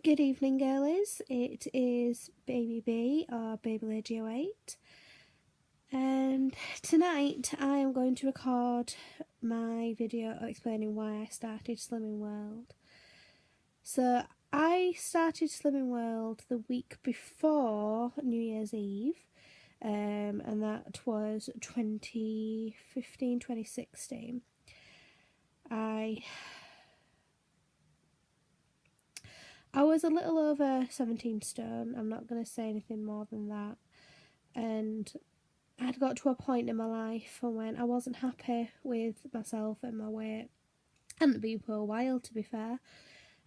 Good evening, girlies. It is Baby B, or Baby Lady 08, and tonight I am going to record my video explaining why I started Slimming World. So I started Slimming World the week before New Year's Eve, and that was 2015, 2016. I was a little over 17 stone. I'm not going to say anything more than that. And I'd got to a point in my life when I wasn't happy with myself and my weight. I hadn't been for a while, to be fair.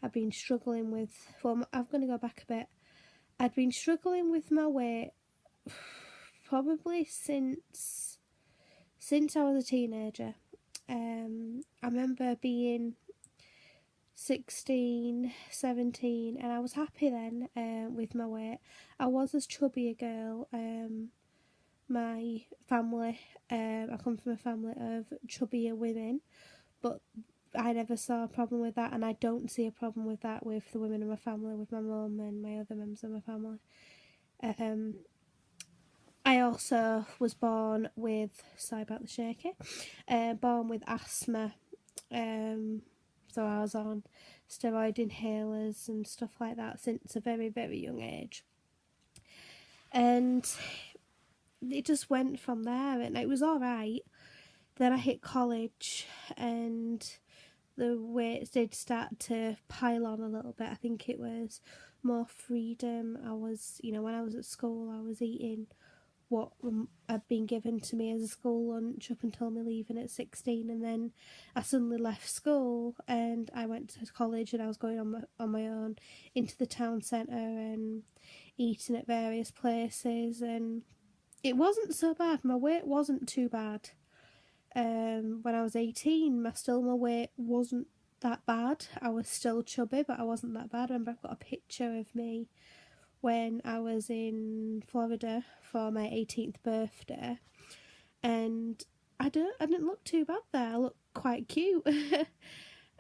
I've been struggling with... Well, I'm going to go back a bit. I'd been struggling with my weight probably since I was a teenager. I remember being 16, 17, and I was happy then with my weight. I was as chubby a girl. My family, I come from a family of chubbier women, but I never saw a problem with that, and I don't see a problem with that with the women in my family, with my mum and my other members of my family. I also was born with, sorry about the shaky, born with asthma. So I was on steroid inhalers and stuff like that since a very, very young age. And it just went from there, and it was alright. Then I hit college and the weights did start to pile on a little bit. I think it was more freedom. I was, when I was at school, I was eating what had been given to me as a school lunch up until me leaving at 16, and then I suddenly left school and I went to college, and I was going on my own into the town centre and eating at various places, and it wasn't so bad. My weight wasn't too bad. When I was 18, my weight wasn't that bad. I was still chubby, but I wasn't that bad. I remember I've got a picture of me when I was in Florida for my 18th birthday, and I didn't look too bad there. I looked quite cute.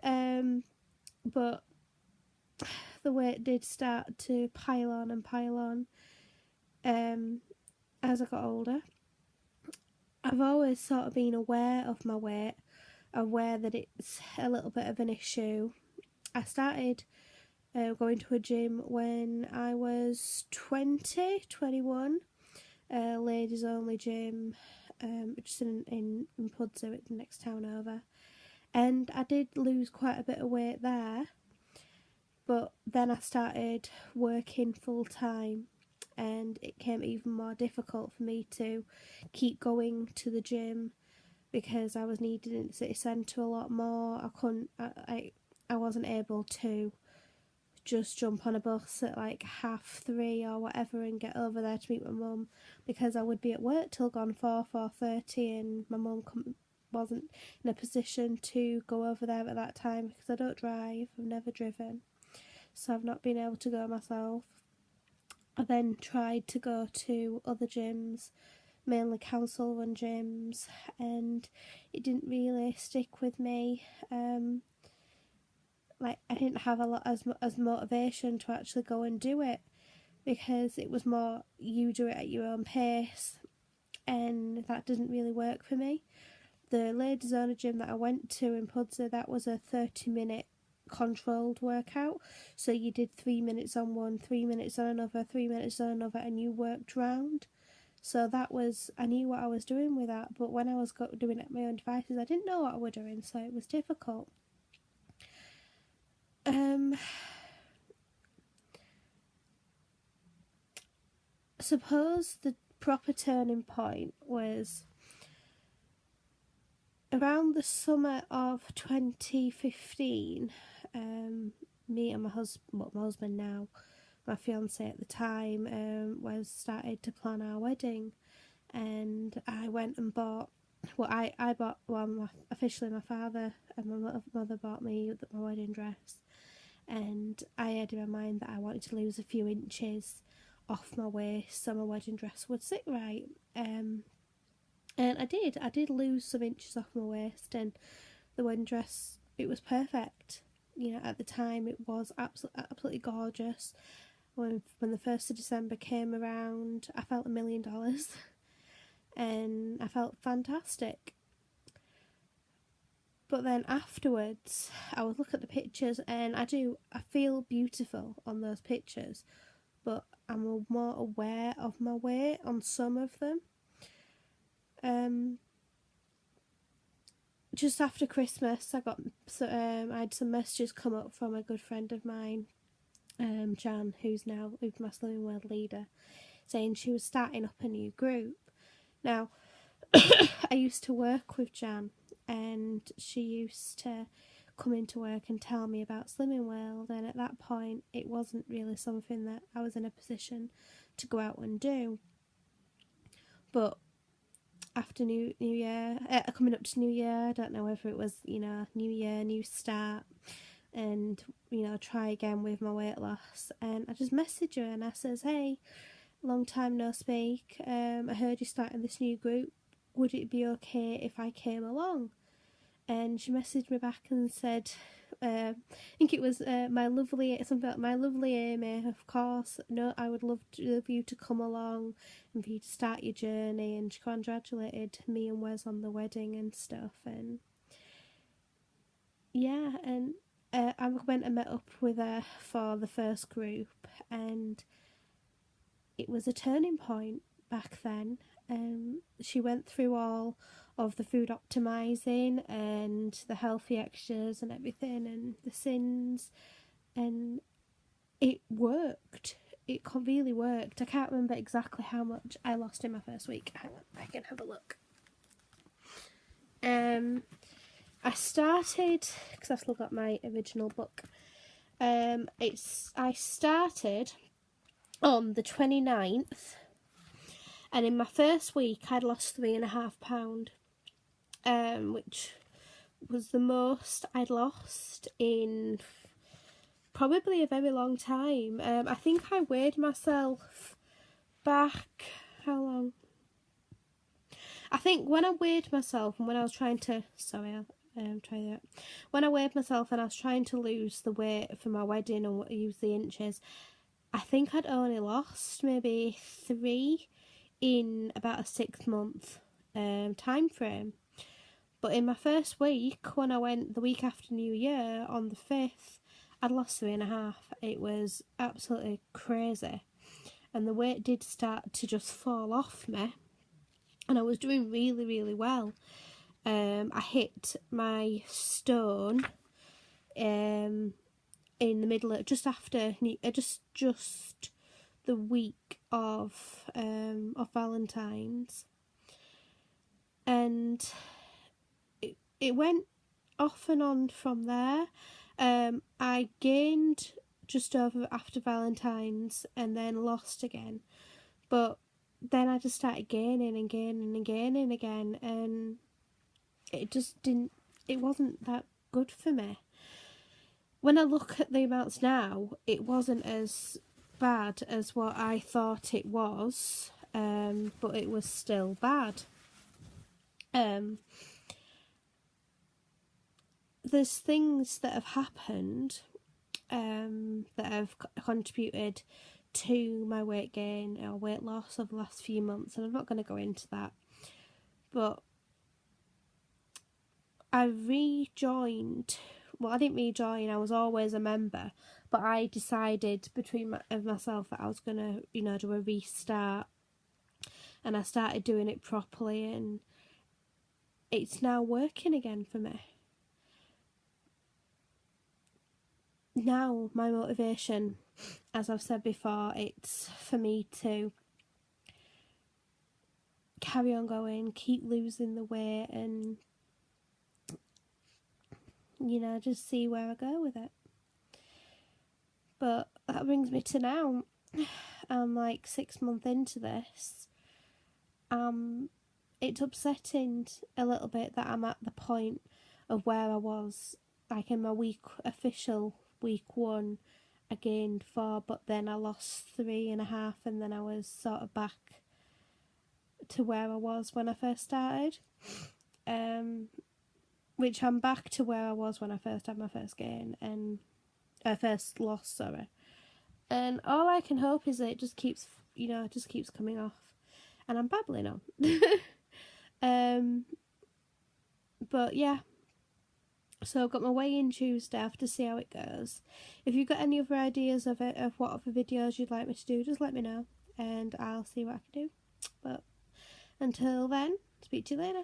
But the weight did start to pile on as I got older. I've always sort of been aware of my weight, aware that it's a little bit of an issue. I started going to a gym when I was 20, 21, ladies only gym, which is in Pudsey, it's the next town over, and I did lose quite a bit of weight there, but then I started working full time, and it became even more difficult for me to keep going to the gym because I was needed in the city centre a lot more. I wasn't able to just jump on a bus at like 3:30 or whatever and get over there to meet my mum, because I would be at work till gone 4:30, and my mum wasn't in a position to go over there at that time because I don't drive. I've never driven, so I've not been able to go myself. I then tried to go to other gyms, mainly council run gyms, and it didn't really stick with me. I didn't have a lot as motivation to actually go and do it, because it was more you do it at your own pace, and that didn't really work for me. The ladies only gym that I went to in Pudsey, that was a 30-minute controlled workout, so you did 3 minutes on one, 3 minutes on another, 3 minutes on another, and you worked round. So I knew what I was doing with that, but when I was doing it at my own devices, I didn't know what I was doing, so it was difficult. I suppose the proper turning point was around the summer of 2015. Me and my husband now, my fiance at the time, was started to plan our wedding, and I went and bought. Officially my father and my mother bought me my wedding dress, and I had in my mind that I wanted to lose a few inches off my waist so my wedding dress would sit right. And I did lose some inches off my waist, and the wedding dress, it was perfect. you know, at the time it was absolutely gorgeous. When the 1st of December came around, I felt $1 million and I felt fantastic. But then afterwards, I would look at the pictures and I feel beautiful on those pictures, but I'm more aware of my weight on some of them. Just after Christmas, I had some messages come up from a good friend of mine, Jan, who's my Slimming World leader, saying she was starting up a new group. Now, I used to work with Jan, and she used to come into work and tell me about Slimming World, and at that point it wasn't really something that I was in a position to go out and do. But after New Year, coming up to New Year, I don't know whether it was, you know, New Year, new start, and, you know, try again with my weight loss. And I just messaged her and I says, hey, long time no speak, I heard you starting this new group, would it be okay if I came along? And she messaged me back and said, I think it was something like my lovely Amy, of course, no, I would love you to come along and for you to start your journey. And she congratulated me and Wes on the wedding and stuff. And yeah, and I went and met up with her for the first group, and it was a turning point back then. She went through all of the food optimizing and the healthy extras and everything and the sins, and it worked. It really worked. I can't remember exactly how much I lost in my first week. Hang on, I can have a look. I started, because I've still got my original book, I started on the 29th, and in my first week I'd lost 3.5 pounds, which was the most I'd lost in probably a very long time. I think I weighed myself back, how long? I think when I weighed myself and when I was trying to, when I weighed myself and I was trying to lose the weight for my wedding and use the inches, I think I'd only lost maybe 3 in about a 6-month time frame. But in my first week, when I went the week after New Year on the 5th, I'd lost 3.5. It was absolutely crazy. And the weight did start to just fall off me. And I was doing really, really well. I hit my stone in the middle of, just after, just the week of Valentine's. And it went off and on from there. I gained just over after Valentine's and then lost again. But then I just started gaining and gaining and gaining again, and it wasn't that good for me. When I look at the amounts now, it wasn't as bad as what I thought it was, but it was still bad. There's things that have happened that have contributed to my weight gain or weight loss over the last few months, and I'm not going to go into that, but I rejoined. Well, I didn't rejoin, I was always a member, but I decided between myself that I was going to, you know, do a restart, and I started doing it properly, and it's now working again for me. Now my motivation, as I've said before, it's for me to carry on going, keep losing the weight, and, you know, just see where I go with it. But that brings me to now. I'm like 6 months into this. It's upsetting a little bit that I'm at the point of where I was, like in my official week 1, I gained 4, but then I lost 3.5, and then I was sort of back to where I was when I first started. which I'm back to where I was when I first had my first gain and first loss, sorry. And all I can hope is that it just keeps, it just keeps coming off. And I'm babbling on. But yeah. So I've got my weigh-in Tuesday. I have to see how it goes. If you've got any other ideas of what other videos you'd like me to do, just let me know. And I'll see what I can do. But until then, speak to you later.